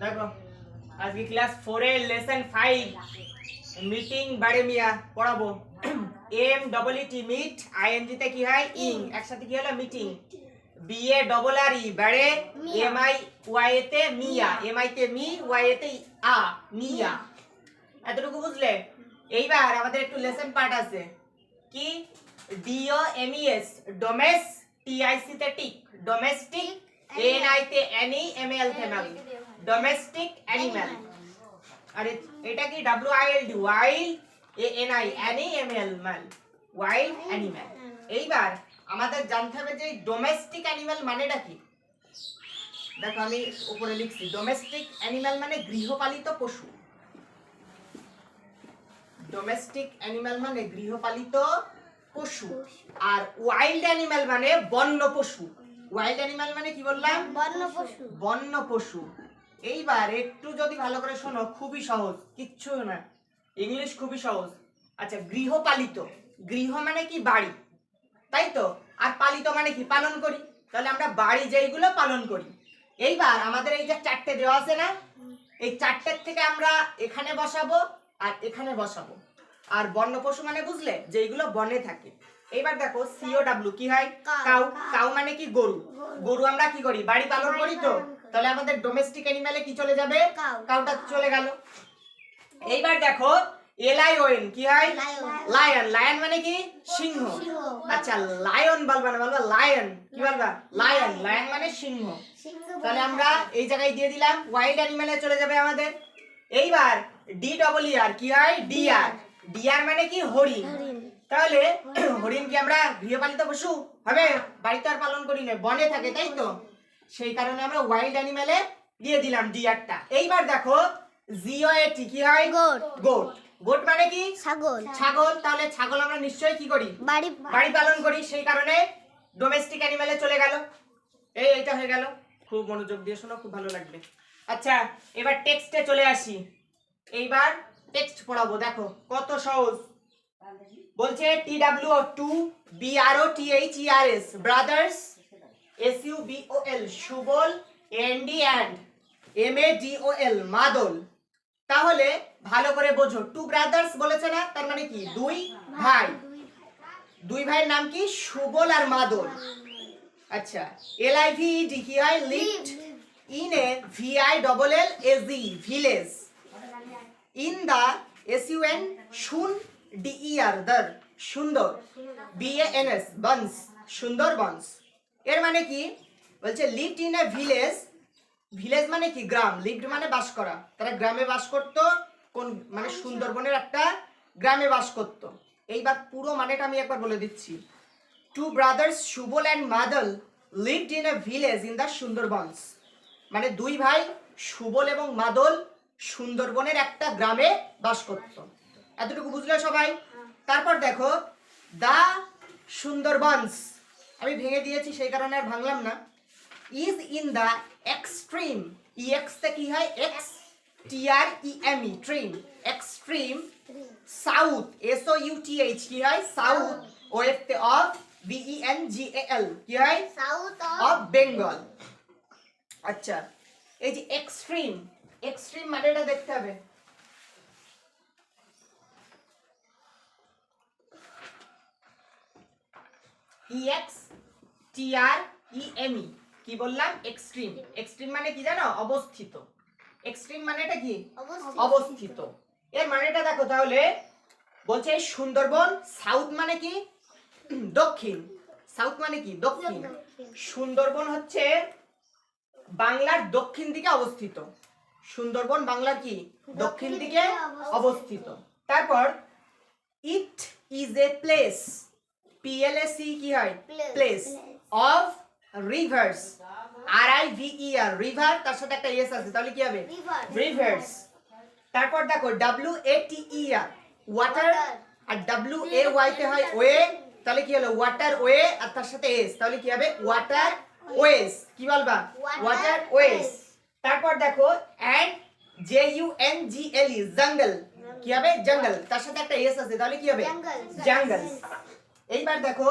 দেখো আজকে ক্লাস 4 এর লেসন 5 মিটিং বাড়ে মিয়া পড়াবো। M double E T meet ING তে কি হয় ইং, একসাথে কি হলো মিটিং। বি এ ডবল আর ই বাড়ে এম আই ওয়াই তে মিয়া, এম আই তে মি ওয়াই তে আ মিয়া। এতটুকু বুঝলে? এইবার আমাদের একটু লেসন পার্ট আছে কি D O M E S domes T I C তে টিক ডোমেস্টিক, এন আই তে এনি এম এল তে মেল ডোমেস্টিক অ্যানিমাল। আরে এটা কি W I L D wild, A N I ani M L mal wild animal. এইবার আমাদের জানতে হবে যে ডোমেস্টিক অ্যানিমাল মানেটা কি। দেখো আমি উপরে লিখছি ডোমেস্টিক অ্যানিমাল মানে গৃহপালিত পশু। ডোমেস্টিক অ্যানিমাল মানে গৃহপালিত পশু, আর ওয়াইল্ড অ্যানিমাল মানে বন্য পশু। ওয়াইল্ড অ্যানিমাল মানে কি বললাম? বন্য পশু। বন্য পশু। এইবার একটু যদি ভালো করে শোনো, খুবই সহজ, কিচ্ছু না, ইংলিশ খুবই সহজ। আচ্ছা, গৃহপালিত, গৃহ মানে কি বাড়ি, তাই তো, আর পালিত মানে কি পালন করি। তাহলে আমরা বাড়ি যেইগুলো পালন করি। এইবার আমাদের এই যে চারটে দেওয়া আছে না, এই চারটের থেকে আমরা এখানে বসাবো আর এখানে বসাবো। আর বন্য পশু মানে বুঝলে যেইগুলো বনে থাকে। এইবার দেখো সিও ডাব্লিউ কি হয়? কাউ। কাউ মানে কি গরু। গরু আমরা কি করি? বাড়ি পালন করি তো। তাহলে আমাদের ডোমেস্টিক অ্যানিমালে কি চলে যাবে? কাউটা চলে গেল। এইবার দেখো এলআইওএন কি হয়? লায়ন। লায়ন মানে কি? সিংহ। আচ্ছা লায়ন বলবা না, বলবা লায়ন। কি বলবা? লায়ন। লায়ন মানে সিংহ। তাহলে আমরা এই জায়গায় দিয়ে দিলাম, ওয়াইল্ড অ্যানিমালে চলে যাবে আমাদের। এইবার ডি ডবল ই আর কি হয়? ডিয়ার। ডিয়ার মানে কি? হরিণ। তাহলে হরিণ কি আমরা গৃহপালিত পশু হবে? বাড়িতে আর পালন করি না, বনে থাকে, তাই তো। সেই কারণে আমরা ওয়াইল্ড অ্যানিমালে দিয়ে দিলাম ডিয়ারটা। এইবার দেখো জিওএটি কি হয়? গোট। গোট। গোট মানে কি? ছাগল। ছাগল। তাহলে ছাগল আমরা নিশ্চয়ই কি করি? বাড়ি পালন করি, সেই কারণে ডোমেস্টিক অ্যানিমালে চলে গেল। এইটা হয়ে গেল। খুব মনোযোগ দিয়ে শোনো, খুব ভালো লাগবে। আচ্ছা এবার টেক্সটে চলে আসি। এইবার টেক্সট পড়াবো, দেখো কত সহজ। বলছে T W O two B R O T H E R S brothers, S U B O L Subal, N D and M A D O L madal. তাহলে ভালো করে বোঝো, টু ব্রাদার্স বলেছে না, তার মানে কি? দুই ভাই। দুই ভাইয়ের নাম কি? সুবল আর মাদল। আচ্ছা L I V E D কি হয়? Lift. In a V I double L S E village. In the S U N শুন ডি ই আর দার সুন্দর, বি এ এন এস বংশ সুন্দর বংশ। এর মানে কি? বলছে lived in a village. Village মানে কি? গ্রাম। লিভড মানে বাস করা। তারা গ্রামে বাস করত। কোন মানে সুন্দরবনের একটা গ্রামে বাস করত। এইবার পুরো মানেটা আমি একবার বলে দিচ্ছি। টু ব্রাদার্স সুবল অ্যান্ড মাদল lived in a village in the Sundarbans. মানে দুই ভাই সুবল এবং মাদল সুন্দরবনের একটা গ্রামে বাস করত। এতটুকু বুঝলে সবাই? তারপর দেখো দা সুন্দরবনস, আমি ভেঙে দিয়েছি সেই কারণে আর ভাঙলাম না। Is in the extreme, E X তে কি হয়? X T R E M E treme, extreme south, S O U T H কি হয়? সাউথ, ও এফ তে of, B E N G A L কি হয়? South of Bengal. আচ্ছা এই যে এক্সট্রিম, এক্সট্রিম মানেটা দেখতে হবে। ই x T R E M ই কি বললাম? এক্সট্রিম। এক্সট্রিম মানে কি জানো? অবস্থিত। এক্সট্রিম মানেটা কি? অবস্থিত। এর মানেটা দেখো তাহলে। বলছে সুন্দরবন সাউথ মানে কি? দক্ষিণ। সাউথ মানে কি? দক্ষিণ। সুন্দরবন হচ্ছে বাংলার দক্ষিণ দিকে অবস্থিত। সুন্দরবন বাংলার কি? দক্ষিণ দিকে অবস্থিত। তারপর it is a place, P L A C কি হয়? Place of rivers, R I V E R river, তার সাথে একটা এস আছে, তাহলে কি হবে? রিভার্স। তারপর দেখো W A T E R water, আর ডব্লিউ এ ওয়াই তে হয় ওয়ে, তাহলে কি হলো? ওয়াটার ওয়ে, আর তার সাথে এস, তাহলে কি হবে? Waterways. কি বলবা? Waterways. তারপর দেখো and J U N G L E jungle, কি হবে? জঙ্গল, তার সাথে একটা এস আছে, তাহলে কি হবে? জঙ্গল। এইবার দেখো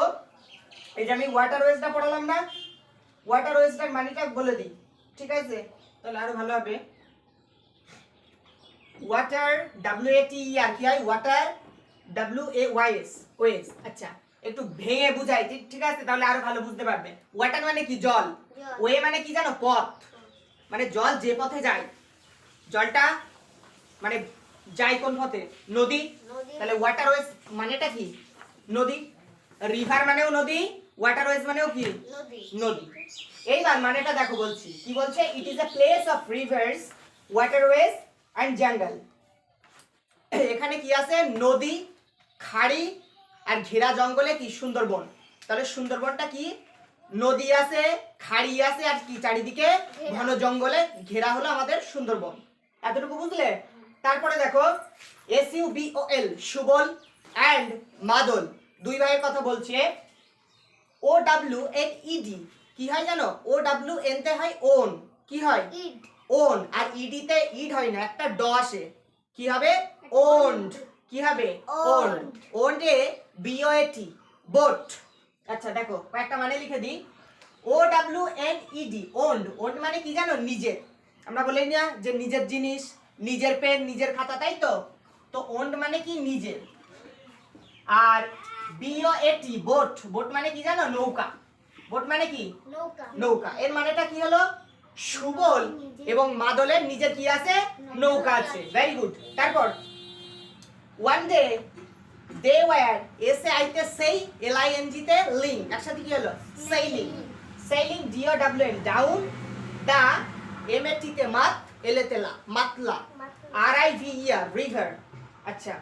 এই যে আমি ওয়াটার ওয়েসটা পড়ালাম না, ওয়াটার ওয়েসটার মানেটা বলে দিই, ঠিক আছে? তাহলে আরো ভালো হবে। ওয়াটার WATER কি হয় ওয়াটার WAYS ওয়েস। আচ্ছা একটু ভেঙে বুঝাই, ঠিক আছে, তাহলে আরো ভালো বুঝতে পারবে। ওয়াটার মানে কি জল, ওয়ে মানে কি জানো পথ, মানে জল যে পথে যায়, জলটা মানে যায় কোন পথে, নদী, তাহলে ওয়াটার ওয়েস মানেটা কি নদী। রিভার মানেও নদী, ওয়াটার ওয়েস মানেও কি নদী। এইবার মানেটা দেখো বলছি, কি বলছে, it is a place of rivers waterways and jungle. এখানে কি আছে, নদী, খাড়ি আর ঘেরা জঙ্গলে কি সুন্দরবন। তাহলে সুন্দরবনটা কি, নদী আছে, খাড়ি আছে আর কি চারিদিকে ঘন জঙ্গলে ঘেরা হলো আমাদের সুন্দরবন। এতটুকু বুঝলে? তারপরে দেখো SUBOL সুবল এন্ড মাদল, দুই ভাইয়ের কথা বলছে। OWNED কি হয় জানো, OWN তে হয় ওন, কি হয় ওন, আর ইডি তে ইড হয় না, একটা ড আসে, কি হবে ওন্ড, কি হবে ওন্ড, ওন্ডে BOAT বোট। আচ্ছা দেখো কয়েকটা মানে লিখে দিই। OWNED ওন্ড, ওন্ড মানে কি জানো নিজের, আমরা বলি না যে নিজের জিনিস, নিজের পেন, নিজের খাতা, তাই তো, তো ওন্ড মানে কি নিজের। আর BOAT বোট, বোট মানে কি জানো নৌকা, বোট মানে কি নৌকা। এর মানেটা কি হলো, সুবল এবং মাদলের নিজের কি আছে, নৌকা আছে। Very good. তারপর ওয়ান ডে দে ওয়্যার, এসে আইতে সেই, LING তে লিঙ্ক, একসাথে কি হলো সেইলিং, সেইলিং DOWN ডাউন, দা MAT তে মাত, এলে তে লা, মাতলা, RIVER রিভার। আচ্ছা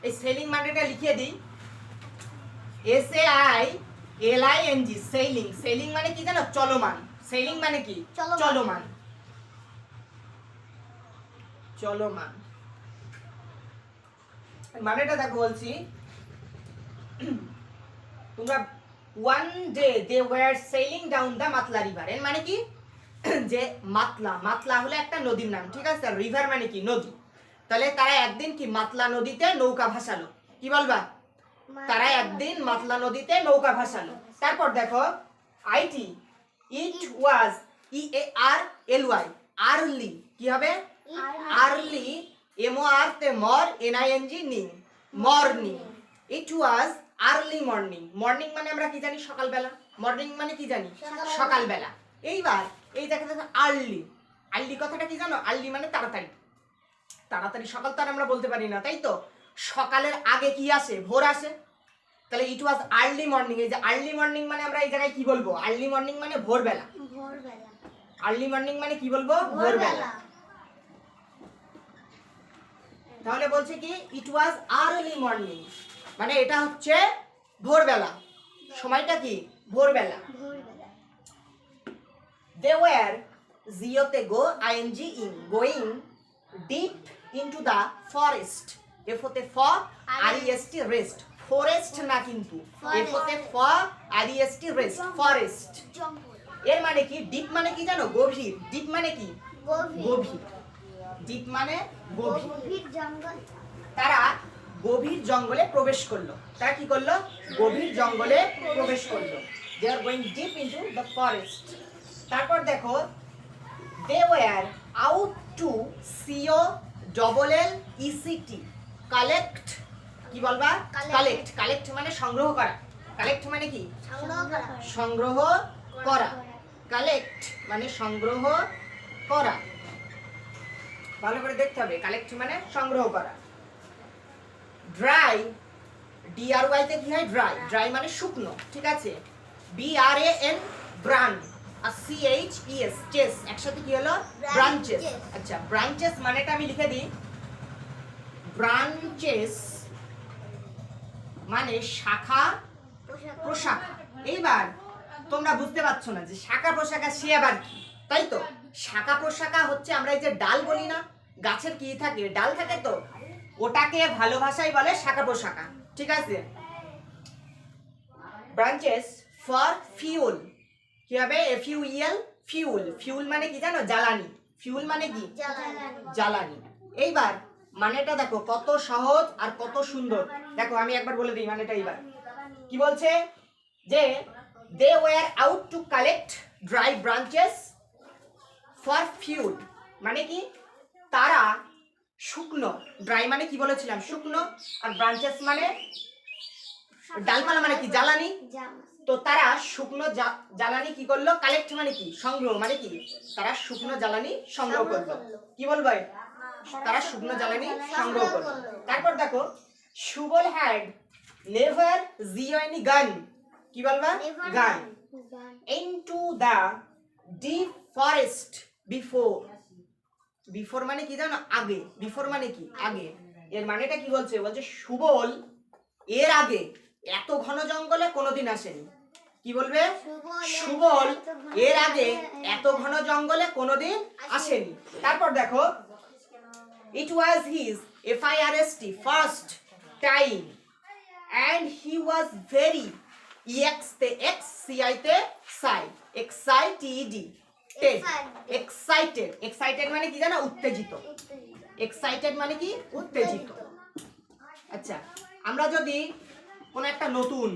এই সেইলিং মানেটা লিখিয়ে দিই, SAILING সেইলিং, সেইলিং মানে কি জানো চলমান, সেইলিং মানে কি চলমান, চলমান। মানেটা দেখো বলছি, তোমরা one day they were sailing down the Matla river, এর মানে কি যে মাতলা, মাতলা হলো একটা নদীর নাম, ঠিক আছে, রিভার মানে কি নদী। তাহলে তারা একদিন কি মাতলা নদীতে নৌকা ভাসালো, কি বলবা, তারা একদিন মাতলা নদীতে নৌকা ভাসালো। তারপর দেখো IT, it was EARLY early, কি হবে আর্লি, MOR তে মর, NING নিং, মর্নিং। ইট ওয়াজ আর্লি মর্নিং, মর্নিং মানে আমরা কি জানি সকালবেলা, মর্নিং মানে কি জানি সকালবেলা। এইবার এই দেখো আর্লি, আর্লি কথাটা কি জানো, আর্লি মানে তাড়াতাড়ি, তাড়াতাড়ি সকাল তো আর আমরা বলতে পারি না, তাই তো, সকালের আগে কি আসে, ভোর আসে। তাহলে ইট ওয়াজ আর্লি মর্নিং, এই যে আর্লি মর্নিং মানে আমরা এই জায়গায় কি বলবো, আর্লি মর্নিং মানে ভোরবেলা, আর্লি মর্নিং মানে কি বলবো ভোরবেলা। তাহলে বলছে কি ইট ওয়াজ আর্লি মর্নিং মানে এটা হচ্ছে ভোরবেলা, সময়টা কি ভোরবেলা। দে ওয়্যার জিওতে go ING ing, going deep into the forest, এফতে ফ REST রেস্ট, ফরেস্ট না কিন্তু, এফতে ফ REST রেস্ট, ফরেস্ট। এর মানে কি, ডিপ মানে কি জানো গভীর, ডিপ মানে কি গভীর, ডিপ মানে গভীর জঙ্গল। তারা গভীর জঙ্গলে প্রবেশ করলো, তারা কি করলো গভীর জঙ্গলে প্রবেশ করলো, they are going deep into the forest. তারপর দেখো they were out to COLLECT collect, কি বলবা কালেক্ট, কালেক্ট মানে সংগ্রহ করা, কালেক্ট মানে কি সংগ্রহ করা, কালেক্ট মানে সংগ্রহ করা, ভালো করে দেখতে হবে, কালেক্ট মানে সংগ্রহ করা। ড্রাই, DRY তে কি হয় ড্রাই, ড্রাই মানে শুকনো, ঠিক আছে, BRAN ব্রান, আর CHES চেস, একসাথে কি হলো ব্রাঞ্চেস। আচ্ছা ব্রাঞ্চেস মানেটা আমি লিখে দিই, ব্রাঞ্চেস মানে শাখা প্রশাখা। এইবার তোমরা বুঝতে পারছো না যে শাখা প্রশাখা সে আবার কি, তাই তো, শাখা প্রশাখা হচ্ছে আমরা এই যে ডাল বলি না, গাছের কি থাকে ডাল থাকে, তো ওটাকে ভালো ভাষায় বলে শাখা প্রশাখা, ঠিক আছে। ব্রাঞ্চেস ফর ফিউল, কি হবে FUEL ফিউল, ফিউল মানে কি জানো জ্বালানি, ফিউল মানে কি জ্বালানি। এইবার মানেটা দেখো কত সহজ আর কত সুন্দর, দেখো আমি একবার বলে দিই মানেটা। এইবার কি বলছে যে they were out to collect dry branches for fuel, মানে কি তারা শুকনো, ড্রাই মানে কি বলেছিলাম শুকনো, আর ব্রাঞ্চেস মানে ডালপালা মানে কি জ্বালানি। তো তারা শুকনো জ্বালানি কি করলো, কালেক্ট মানে কি সংগ্রহ, মানে কি তারা শুকনো জ্বালানি সংগ্রহ করলো। কি বলবো, তারা শুকনো জ্বালানি সংগ্রহ করলো। তারপর দেখো সুবল হ্যাড নেভার জিও এনি গান, কি বলবা gun, into the deep forest before. Before মানে কি জানো, আগে। বিফোর মানে কি আগে। এর মানেটা কি বলছে, বলছে সুবল এর আগে এত ঘন জঙ্গলে কোনোদিন আসেনি। কি বলবে, সুবল এর আগে এত ঘন জঙ্গলে কোনোদিন আসেনি। তারপর দেখো it was his first time and he was very excited মানে কি জানো, উত্তেজিত। এক্সাইটেড মানে কি উত্তেজিত। আচ্ছা, আমরা যদি কোন একটা নতুন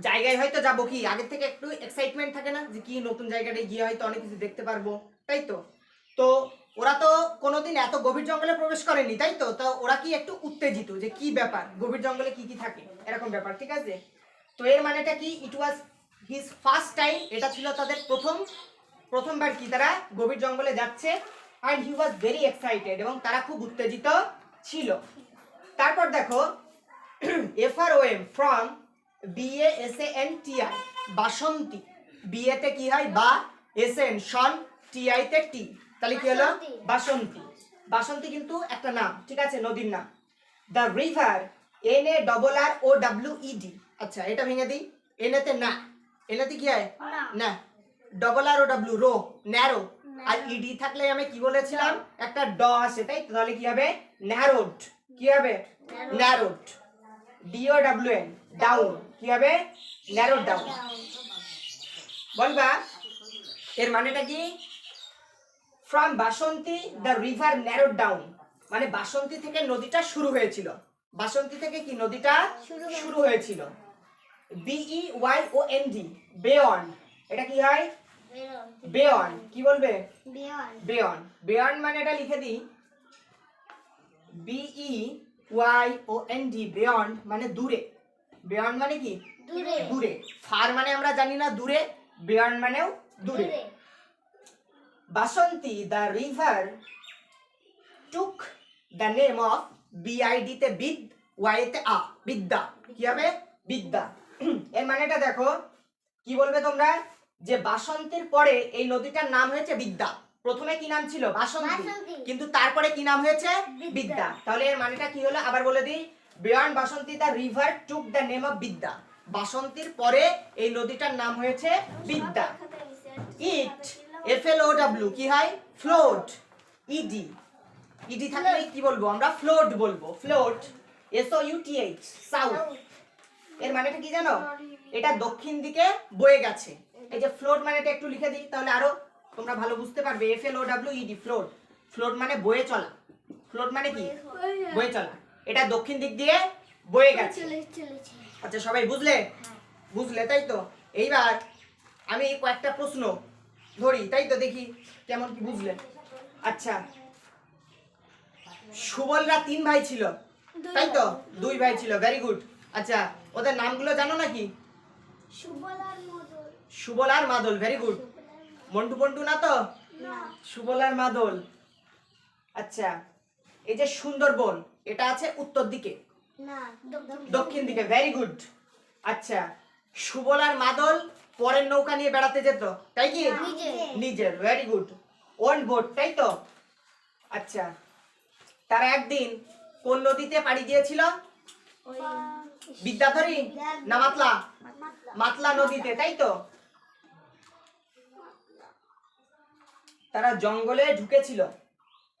জায়গায় হয়তো যাবো, কি আগে থেকে একটু এক্সাইটমেন্ট থাকে না, যে কি নতুন জায়গাটায় গিয়ে হয়তো অনেক কিছু দেখতে পারবো, তাই তো। তো ওরা তো কোনোদিন এত গভীর জঙ্গলে প্রবেশ করেনি, তাই তো। তো ওরা কি একটু উত্তেজিত, যে কি ব্যাপার, গভীর জঙ্গলে কি কি থাকে, এরকম ব্যাপার, ঠিক আছে। তো এর মানেটা কি, ইট ওয়াজ হিজ ফার্স্ট টাইম, এটা ছিল তাদের প্রথমবার কি তারা গভীর জঙ্গলে যাচ্ছে। And he was very excited, এবং তারা খুব উত্তেজিত ছিল। তারপর দেখো FROM ফ্রম BASANTI, বাসন্তী। বিয়েতে কি হয় বা, এসএন শন, টিআইতে টি, তাহলে কি হলো বাসন্তী। বাসন্তী কিন্তু একটা নাম, ঠিক আছে, নদীর নাম। দ্য রিভার NARROWED, আচ্ছা এটা ভেঙে দিই, এনেতে না, এনেতে কি হয় না, RROW rho, narrow, R E D থাকলে আমি কি বলেছিলাম একটা ড আসে, তাই তো। তাহলে কি হবে ন্যারোড, কি হবে ন্যারোড। DOWN ডাউন, কি হবে ন্যারোড ডাউন। বলবা এর মানেটা কি, from Basanti the river narrowed down, মানে বাসন্তী থেকে নদীটা শুরু হয়েছিল। বাসন্তী থেকে কি নদীটা শুরু হয়েছিল। BEYOND বেয়ন্ড, এটা কি হয় বেয়ন্ড, কি বলবে বেয়ন্ড। বেয়ন্ড মানে এটা লিখে দিই BEYOND, বেয়ন্ড মানে দূরে। বেয়ন্ড মানে কি দূরে। ফার মানে আমরা জানি না দূরে, বেয়ন্ড মানেও দূরে। Basanti the river took the name of BID তে বিদ, ওয়াইতে আ, বিদ্যা, কি হবে বিদ্যা। এর মানেটা দেখো, কি বলবে তোমরা, যে বাসন্তীর পরে এই নদীটার নাম হয়েছে বিদ্যা। প্রথমে কি নাম ছিল বাসন্তী, কিন্তু তারপরে কি নাম হয়েছে বিদ্যা। তাহলে এর মানেটা কি হলো, আবার বলে দিই, beyond Basanti the river took the name of বিদ্যা, বাসন্তীর পরে এই নদীটার নাম হয়েছে বিদ্যা। ইট FLOW কি হয় ফ্লোট, ইডি থাকলে কি বলবো আমরা, ফ্লোট বলবো, ফ্লোট SOUTH সাউথ। এর মানেটা কি জানো, এটা দক্ষিণ দিকে বয়ে গেছে। এই যে ফ্লোট মানেটা একটু লিখে দিই, তাহলে আরো তোমরা ভালো বুঝতে পারবে। FLOWED ফ্লোট, ফ্লোট মানে বয়ে চলা। ফ্লোট মানে কি বয়ে চলা, এটা দক্ষিণ দিক দিয়ে বয়ে গেছে। আচ্ছা সবাই বুঝলে, বুঝলে তাই তো। এইবার আমি কয়েকটা প্রশ্ন ধরি, তাই তো, দেখি কেমন কি বুঝলে। আচ্ছা, সুবলরা 3 ভাই ছিল, তাই তো, 2 ভাই ছিল, ভেরি গুড। আচ্ছা ওদের নামগুলো জানো নাকি? সুবল আর মাদল, ভেরি গুড। মন্টু পন্টু না তো, সুবল আর মাদল। আচ্ছা, এই যে সুন্দরবন, এটা আছে উত্তর দিকে না দক্ষিণ দিকে, ভেরি গুড। আচ্ছা, সুবল আর মাদল পরের নৌকা নিয়ে বেড়াতে যেত, তাই কি নিজের, ভেরি গুড। ওন বোট, তাই তো। আচ্ছা, তারা একদিন কোন নদীতে পাড়ি দিয়েছিল, বিদ্যাধরী না মাতলা, মাতলা নদীতে, তাই তো। তারা জঙ্গলে ঢুকেছিল,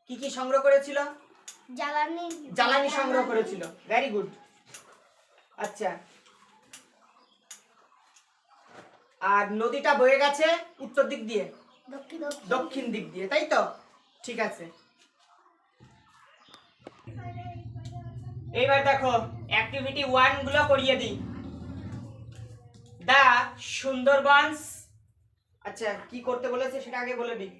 কি কি সংগ্রহ করেছিল, জ্বালানি সংগ্রহ করেছিল, ভেরি গুড। আচ্ছা, আর নদীটা বয়ে গেছে উত্তর দিক দিয়ে, দক্ষিণ দিক দিয়ে, তাই তো, ঠিক আছে। এইবার দেখো অ্যাক্টিভিটি 1 গুলো করিয়ে দিই। দা সুন্দরবনস, আচ্ছা কি করতে বলেছে সেটা আগে বলে দিই।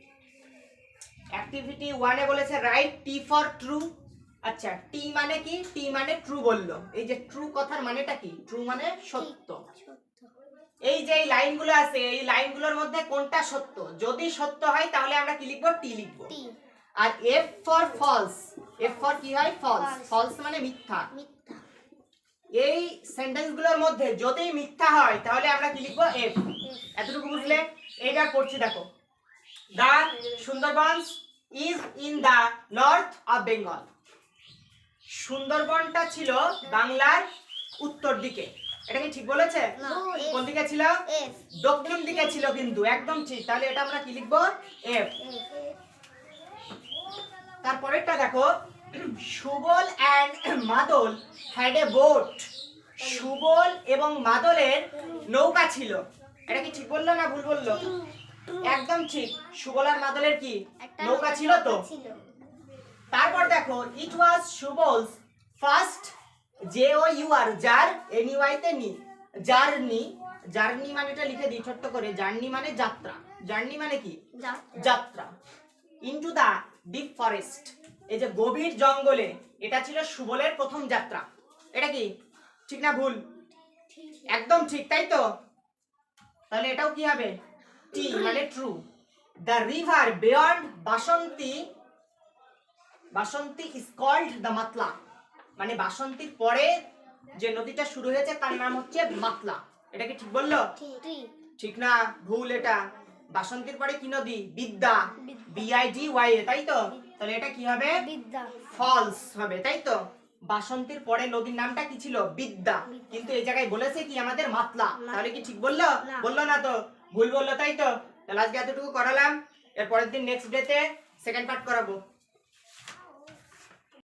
অ্যাক্টিভিটি 1 এ বলেছে রাইট T ফর ট্রু, আচ্ছা টি মানে কি? টি মানে ট্রু বললো। এই যে ট্রু কথার মানেটা কি? ট্রু মানে সত্য। এই যে এই লাইনগুলো আছে, এই লাইনগুলোর মধ্যে কোনটা সত্য? যদি সত্য হয় তাহলে আমরা কি লিখবো? টি লিখবো। আর F for falls, F for কি হয়? ফলস। ফলস মানে মিথ্যা। এই সেন্টেন্সগুলোর মধ্যে যদি মিথ্যা হয় তাহলে আমরা কি লিখবো? এফ। এতটুকু বুঝলে? এইবার পড়ছি দেখো। The Sundarbans is in the north of Bengal. সুন্দরবনটা ছিল বাংলার উত্তর দিকে। এটা কি ঠিক বলেছে? কোন দিকে ছিল? দক্ষিণ দিকে ছিল কিন্তু, একদম ঠিক। তাহলে এটা আমরা কি লিখবো? এফ। তারপরেরটা দেখো, সুবল এন্ড মাদল হ্যাড এ বোট। সুবল এবং মাদলের নৌকা ছিল। এটা কি ঠিক বললো না ভুল বললো? একদম ঠিক। সুবল আর মাদলের কি নৌকা ছিল তো? তারপর দেখো, ইট ওয়াজ সুবলস ফার্স্ট JOUR জার NEY তে নি জার্নি। জার্নি মানেটা লিখে দিই ছোট্ট করে। জার্নি মানে যাত্রা। জার্নি মানে কি? যাত্রা। ইনটু দা ডিপ ফরেস্ট, এই যে গভীর জঙ্গলে, এটা ছিল সুবলের প্রথম যাত্রা। এটা কি ঠিক না ভুল? একদম ঠিক, তাই তো? তাহলে এটাও কি হবে? টি মানে true. The river beyond Basanti, Basanti is called the Matla. মানে বাসন্তীর পরে যে নদীটা শুরু হয়েছে তার নাম হচ্ছে মাতলা। এটা কি ঠিক বললো? ঠিক না ভুল? এটা বাসন্তীর পরে কি নদী? বিদ্যা, BIDYA, তাই তো? তাহলে এটা কি হবে? ফলস হবে, তাই তো? বাসন্তীর পরে নদীর নামটা কি ছিল? বিদ্যা। কিন্তু এই জায়গায় বলেছে কি আমাদের? মাতলা। তাহলে কি ঠিক বললো? বললো না তো, ভুল বললো, তাই তো? তাহলে আজকে এতটুকু করালাম। এর পরের দিন নেক্সট ডেতে সেকেন্ড পার্ট করাবো।